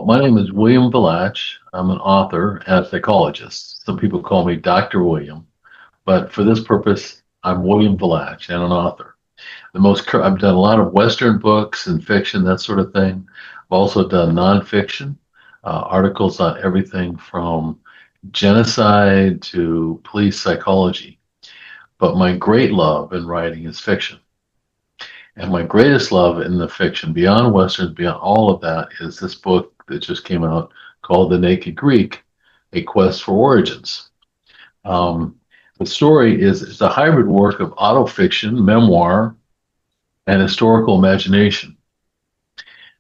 my name is William Vlach. I'm an author and a psychologist. Some people call me Dr. William, but for this purpose, I'm William Vlach and an author. I've done a lot of Western books and fiction, that sort of thing. I've also done nonfiction, articles on everything from genocide to police psychology. But my great love in writing is fiction. And my greatest love in the fiction, beyond Westerns, beyond all of that, is this book that just came out called The Naked Greek, A Quest for Origins. The story is it's a hybrid work of autofiction, memoir, and historical imagination.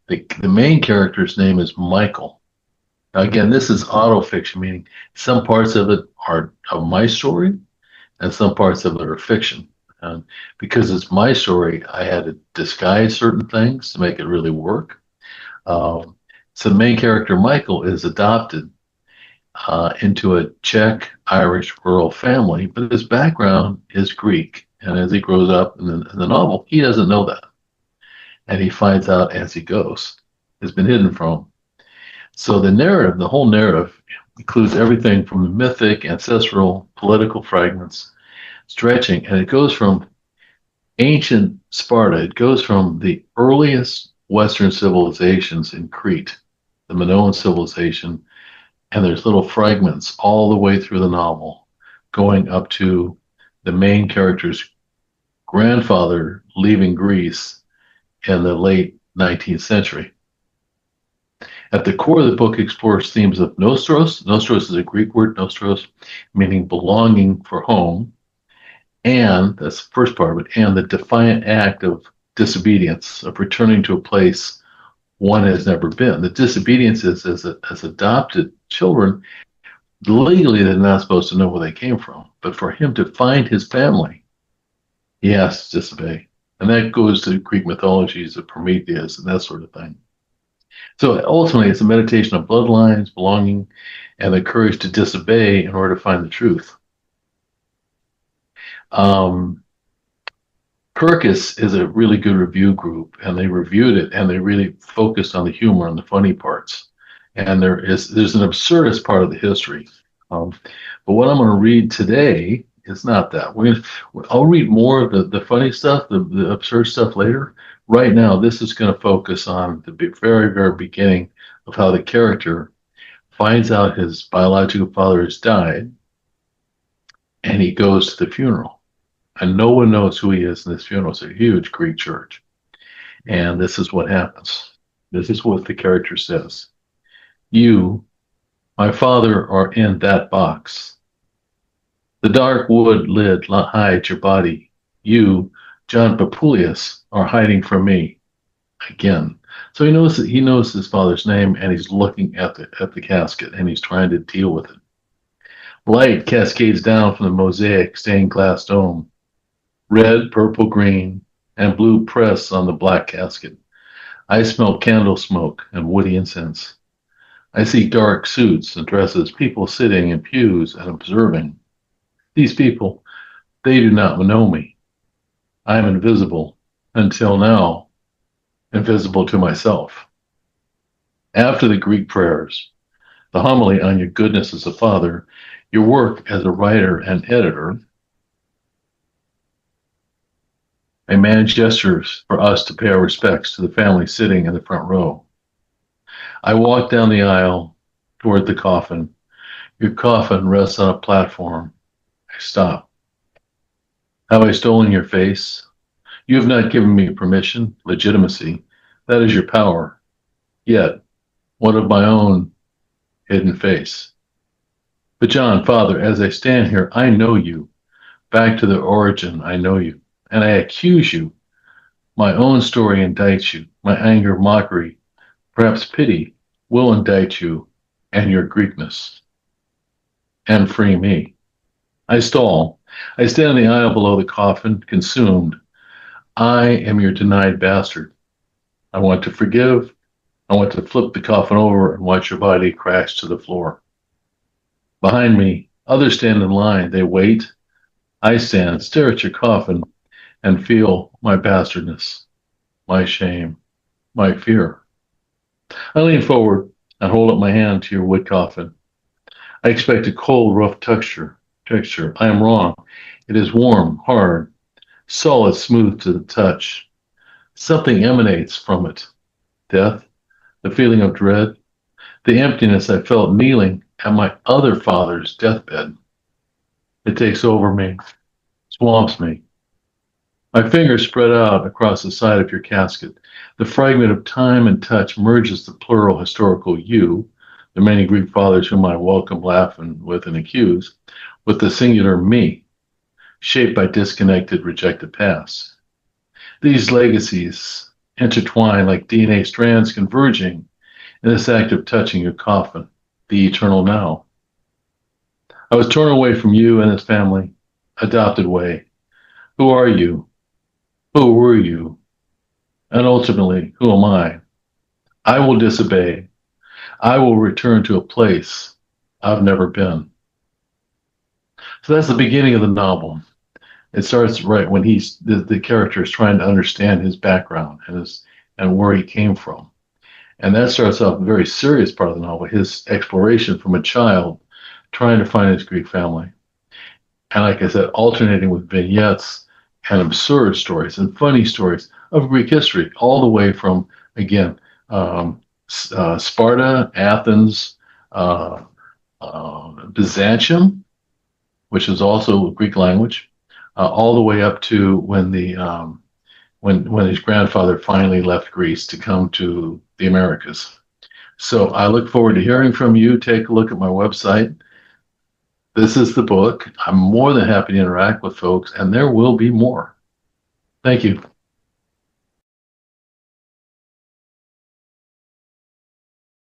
The main character's name is Michael. Now, again, this is autofiction, meaning some parts of it are of my story and some parts of it are fiction. And because it's my story, I had to disguise certain things to make it really work. So the main character, Michael, is adopted into a Czech-Irish rural family, but his background is Greek. And as he grows up in the novel, he doesn't know that. And he finds out as he goes. It's been hidden from him. So the whole narrative includes everything from the mythic, ancestral, political fragments, stretching, and it goes from ancient Sparta, it goes from the earliest Western civilizations in Crete, the Minoan civilization, and there's little fragments all the way through the novel, going up to the main character's grandfather leaving Greece in the late 19th century. At the core of the book explores themes of nostros. Nostros is a Greek word, nostros, meaning belonging for home. And that's the first part of it, and the defiant act of disobedience, of returning to a place one has never been. The disobedience is as adopted children, legally they're not supposed to know where they came from. But for him to find his family, he has to disobey. And that goes to Greek mythologies of Prometheus and that sort of thing. So ultimately, it's a meditation of bloodlines, belonging, and the courage to disobey in order to find the truth. Kirkus is a really good review group, and they reviewed it, and they really focused on the humor and the funny parts. And there's an absurdist part of the history. But what I'm going to read today is not that. I'll read more of the funny stuff, the absurd stuff later. Right now, this is going to focus on the very, very beginning of how the character finds out his biological father has died, and he goes to the funeral. And no one knows who he is in this funeral. It's a huge Greek church. And this is what happens. This is what the character says. You, my father, are in that box. The dark wood lid hides your body. You, John Papulius, are hiding from me. Again. So he knows his father's name, and he's looking at the casket, and he's trying to deal with it. Light cascades down from the mosaic stained glass dome. Red, purple, green, and blue press on the black casket. I smell candle smoke and woody incense. I see dark suits and dresses, people sitting in pews and observing. These people, they do not know me. I am invisible, until now, invisible to myself. After the Greek prayers, the homily on your goodness as a father, your work as a writer and editor, I manage gestures for us to pay our respects to the family sitting in the front row. I walk down the aisle toward the coffin. Your coffin rests on a platform. I stop. Have I stolen your face? You have not given me permission, legitimacy. That is your power. Yet, one of my own hidden face. But John, Father, as I stand here, I know you. Back to the origin, I know you. And I accuse you. My own story indicts you. My anger, mockery, perhaps pity, will indict you and your Greekness. And free me. I stall. I stand in the aisle below the coffin, consumed. I am your denied bastard. I want to forgive. I want to flip the coffin over and watch your body crash to the floor. Behind me, others stand in line. They wait. I stand, stare at your coffin, and feel my bastardness, my shame, my fear. I lean forward. and hold up my hand to your wood coffin. I expect a cold, rough texture. I am wrong. It is warm, hard, solid, smooth to the touch. Something emanates from it. Death, the feeling of dread, the emptiness I felt kneeling at my other father's deathbed. It takes over me, swamps me. My fingers spread out across the side of your casket. The fragment of time and touch merges the plural historical you, the many Greek fathers whom I welcome, laugh with, and accuse, with the singular me, shaped by disconnected, rejected past. These legacies intertwine like DNA strands converging in this act of touching your coffin, the eternal now. I was torn away from you and this family, adopted away. Who are you? Who were you? And ultimately, who am I? I will disobey. I will return to a place I've never been. So that's the beginning of the novel. It starts right when the character is trying to understand his background and where he came from. And that starts off a very serious part of the novel, his exploration from a child trying to find his Greek family. And like I said, alternating with vignettes and absurd stories and funny stories of Greek history, all the way from, again, Sparta, Athens, uh, Byzantium, which is also Greek language, all the way up to when his grandfather finally left Greece to come to the Americas. So I look forward to hearing from you. Take a look at my website. This is the book. I'm more than happy to interact with folks, and there will be more. Thank you.